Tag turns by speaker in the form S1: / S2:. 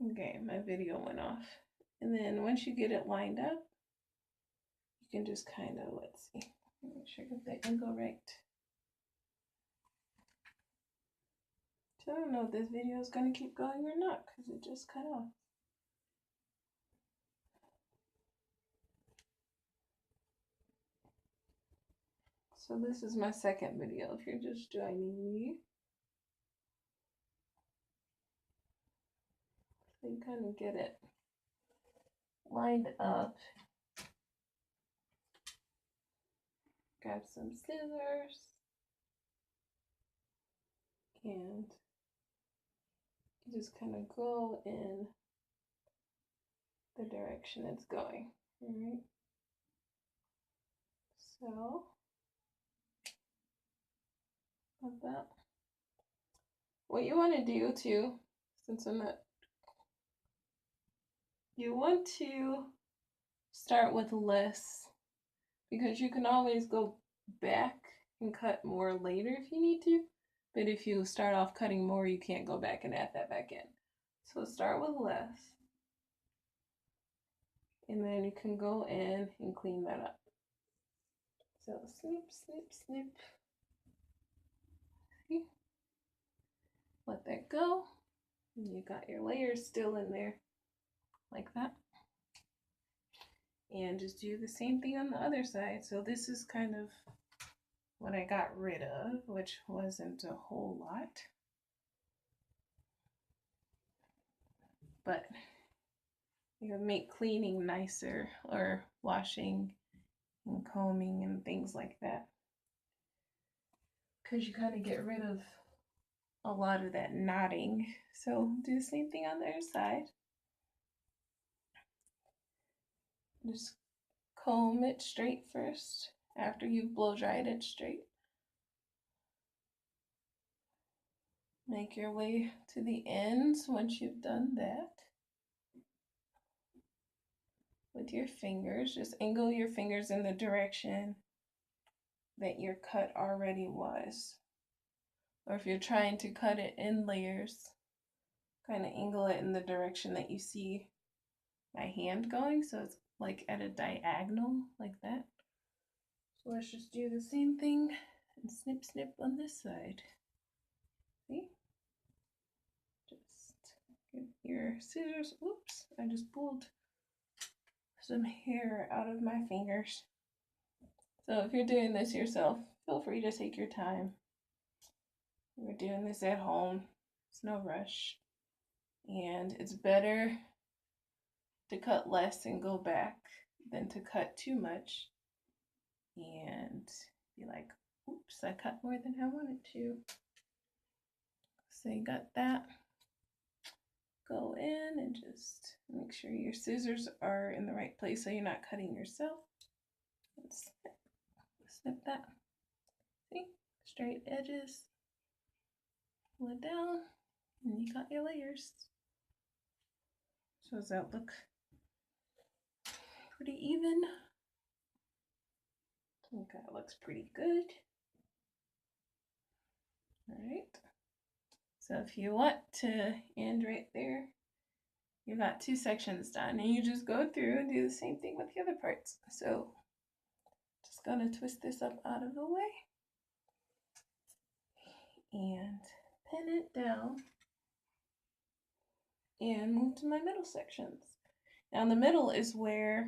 S1: Okay, my video went off. And then once you get it lined up, you can just kind of, let's see, make sure I get the angle right. So I don't know if this video is going to keep going or not because it just cut off. So this is my second video if you're just joining me. So you kind of get it lined up. Grab some scissors and you just kind of go in the direction it's going. All right. So like that. What you want to do too, since I'm not, you want to start with less because you can always go back and cut more later if you need to. But if you start off cutting more, you can't go back and add that back in. So start with less. And then you can go in and clean that up. So snip, snip, snip. See? Let that go. And you got your layers still in there like that. And just do the same thing on the other side. So this is kind of what I got rid of, which wasn't a whole lot. But you can make cleaning nicer, or washing and combing and things like that. Because you kind of get rid of a lot of that knotting. So do the same thing on the other side. Just comb it straight first after you've blow dried it straight. Make your way to the ends once you've done that. With your fingers, just angle your fingers in the direction that your cut already was. Or if you're trying to cut it in layers, kind of angle it in the direction that you see my hand going, so it's like at a diagonal like that. So let's just do the same thing and snip snip on this side. See? Just get your scissors. Oops, I just pulled some hair out of my fingers. So if you're doing this yourself, feel free to take your time. We're doing this at home. It's no rush. And it's better to cut less and go back than to cut too much and be like, oops, I cut more than I wanted to. So you got that. Go in and just make sure your scissors are in the right place so you're not cutting yourself. Snip, snip that. See? Straight edges. Pull it down, and you got your layers. So does that look pretty even? Okay, it looks pretty good. All right. So if you want to end right there, you got two sections done, and you just go through and do the same thing with the other parts. So just gonna twist this up out of the way and pin it down and move to my middle sections. Now in the middle is where